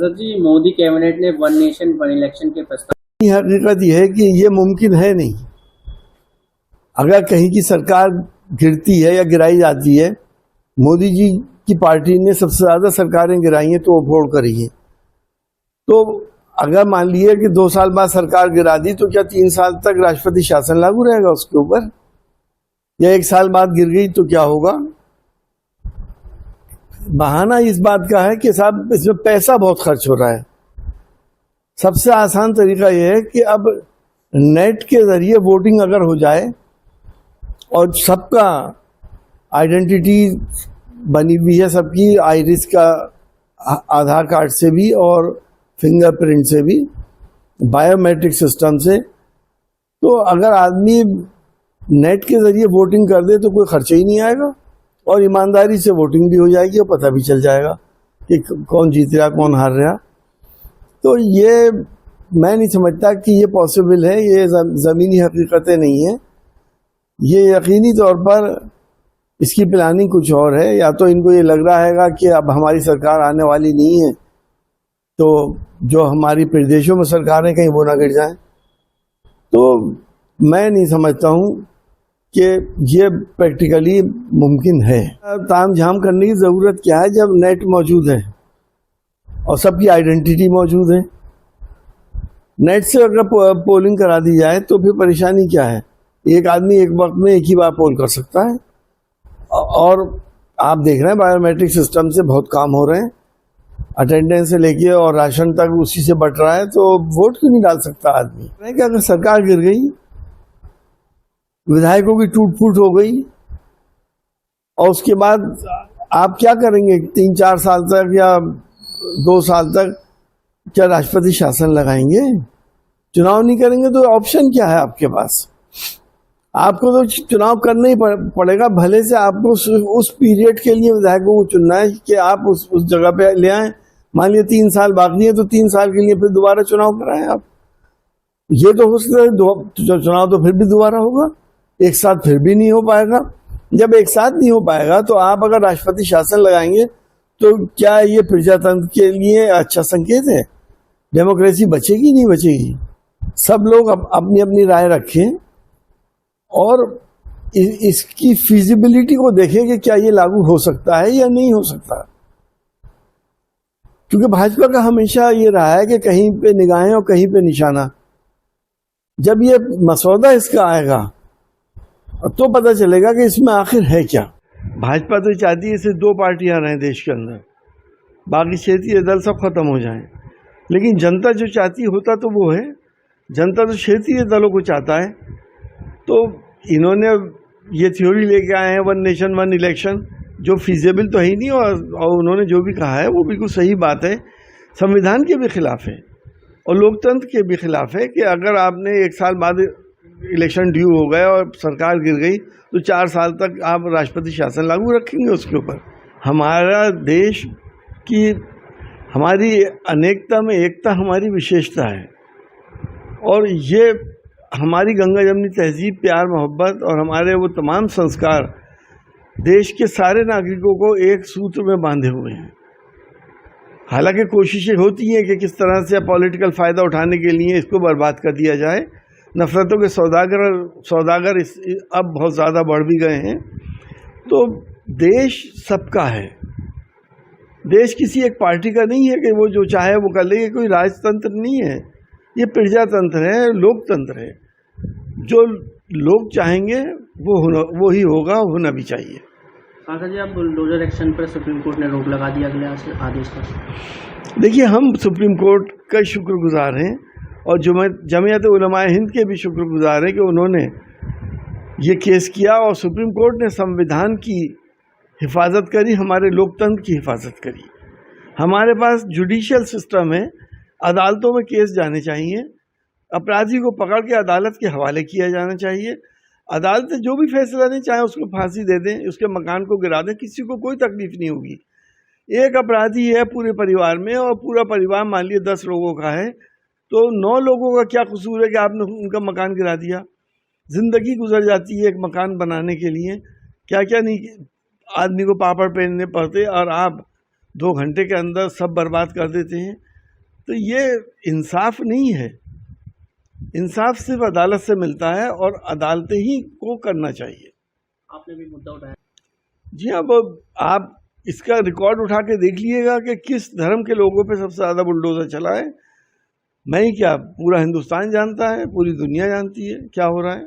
सांसद जी, मोदी कैबिनेट ने one nation one election के प्रस्ताव। हकीकत यह है कि ये मुमकिन है नहीं। अगर कहीं की सरकार गिरती है या गिराई जाती है, मोदी जी की पार्टी ने सबसे ज्यादा सरकारें गिराई हैं तो वो वोट करी है। तो अगर मान लिया कि 2 साल बाद सरकार गिरा दी तो क्या 3 साल तक राष्ट्रपति शासन लागू रहेगा उसके ऊपर? या 1 साल बाद गिर गई तो क्या होगा? बहाना इस बात का है कि साहब इसमें पैसा बहुत खर्च हो रहा है। सबसे आसान तरीका यह है कि अब नेट के जरिए वोटिंग अगर हो जाए और सबका आइडेंटिटी बनी हुई है, सबकी आइरिस का आधार कार्ड से भी और फिंगरप्रिंट से भी, बायोमेट्रिक सिस्टम से, तो अगर आदमी नेट के जरिए वोटिंग कर दे तो कोई खर्चा ही नहीं आएगा और ईमानदारी से वोटिंग भी हो जाएगी और पता भी चल जाएगा कि कौन जीत रहा कौन हार रहा। तो ये मैं नहीं समझता कि ये पॉसिबल है। ये ज़मीनी हकीकतें नहीं है। ये यकीनी तौर पर इसकी प्लानिंग कुछ और है। या तो इनको ये लग रहा है कि अब हमारी सरकार आने वाली नहीं है तो जो हमारी प्रदेशों में सरकारें कहीं वो ना गिर जाएं। तो मैं नहीं समझता हूँ कि ये प्रैक्टिकली मुमकिन है। ताम झाम करने की ज़रूरत क्या है जब नेट मौजूद है और सबकी आइडेंटिटी मौजूद है। नेट से अगर पोलिंग करा दी जाए तो फिर परेशानी क्या है? एक आदमी एक वक्त में एक ही बार पोल कर सकता है। और आप देख रहे हैं बायोमेट्रिक सिस्टम से बहुत काम हो रहे हैं, अटेंडेंस से लेके और राशन तक उसी से बट रहा है। तो वोट क्यों नहीं डाल सकता आदमी? कि अगर सरकार गिर गई, विधायकों की टूट फूट हो गई और उसके बाद आप क्या करेंगे? 3-4 साल तक या 2 साल तक क्या राष्ट्रपति शासन लगाएंगे? चुनाव नहीं करेंगे तो ऑप्शन क्या है आपके पास? आपको तो चुनाव करना ही पड़ेगा। भले से आपको उस पीरियड के लिए विधायकों को चुनना है कि आप उस जगह पे ले आए। मान लिया 3 साल बाकी है तो 3 साल के लिए फिर दोबारा चुनाव कराएं आप। ये तो हो सकता है चुनाव तो फिर भी दोबारा होगा, एक साथ फिर भी नहीं हो पाएगा। जब एक साथ नहीं हो पाएगा तो आप अगर राष्ट्रपति शासन लगाएंगे तो क्या ये प्रजातंत्र के लिए अच्छा संकेत है? डेमोक्रेसी बचेगी नहीं बचेगी? सब लोग अपनी अपनी राय रखें और इसकी फिजिबिलिटी को देखें कि क्या ये लागू हो सकता है या नहीं हो सकता। क्योंकि भाजपा का हमेशा ये रहा है कि कहीं पे निगाहें और कहीं पे निशाना। जब ये मसौदा इसका आएगा तो पता चलेगा कि इसमें आखिर है क्या। भाजपा तो चाहती है सिर्फ 2 पार्टियां रहें देश के अंदर, बाकी क्षेत्रीय दल सब खत्म हो जाएं। लेकिन जनता जो चाहती होता तो वो है, जनता तो क्षेत्रीय दलों को चाहता है। तो इन्होंने ये थ्योरी लेके आए हैं वन नेशन वन इलेक्शन, जो फिजिबल तो है ही नहीं। और उन्होंने जो भी कहा है वो बिल्कुल सही बात है, संविधान के भी खिलाफ है और लोकतंत्र के भी खिलाफ है कि अगर आपने 1 साल बाद इलेक्शन ड्यू हो गए और सरकार गिर गई तो 4 साल तक आप राष्ट्रपति शासन लागू रखेंगे उसके ऊपर। हमारा देश की, हमारी अनेकता में एकता हमारी विशेषता है और ये हमारी गंगा जमनी तहजीब, प्यार मोहब्बत और हमारे वो तमाम संस्कार देश के सारे नागरिकों को एक सूत्र में बांधे हुए हैं। हालांकि कोशिशें होती हैं कि किस तरह से पॉलिटिकल फ़ायदा उठाने के लिए इसको बर्बाद कर दिया जाए। नफ़रतों के सौदागर अब बहुत ज़्यादा बढ़ भी गए हैं। तो देश सबका है, देश किसी एक पार्टी का नहीं है कि वो जो चाहे वो कर ले। कोई राजतंत्र नहीं है, ये प्रजातंत्र है, लोकतंत्र है। जो लोग चाहेंगे वो ही होगा, होना भी चाहिए। सांसद जी, आप बुलडोजर एक्शन पर सुप्रीम कोर्ट ने रोक लगा दी अगले आदेश पर। देखिए, हम सुप्रीम कोर्ट का शुक्रगुजार हैं और जमीयत उलमाए हिंद के भी शुक्रगुजार हैं कि उन्होंने ये केस किया और सुप्रीम कोर्ट ने संविधान की हिफाजत करी, हमारे लोकतंत्र की हिफाजत करी। हमारे पास जुडिशियल सिस्टम है, अदालतों में केस जाने चाहिए, अपराधी को पकड़ के अदालत के हवाले किया जाना चाहिए। अदालत जो भी फैसला दें, चाहे उसको फांसी दे दें, उसके मकान को गिरा दें, किसी को कोई तकलीफ नहीं होगी। एक अपराधी है पूरे परिवार में और पूरा परिवार मान लिया 10 लोगों का है, तो 9 लोगों का क्या कसूर है कि आपने उनका मकान गिरा दिया? जिंदगी गुजर जाती है एक मकान बनाने के लिए, क्या क्या नहीं आदमी को पापड़ पहनने पड़ते और आप 2 घंटे के अंदर सब बर्बाद कर देते हैं। तो ये इंसाफ नहीं है। इंसाफ सिर्फ अदालत से मिलता है और अदालतें ही को करना चाहिए। आपने भी मुद्दा उठाया। जी, अब आप इसका रिकॉर्ड उठा के देख लीजिएगा कि किस धर्म के लोगों पे सबसे ज़्यादा बुलडोज़र चला है। मैं ही क्या, पूरा हिंदुस्तान जानता है, पूरी दुनिया जानती है क्या हो रहा है।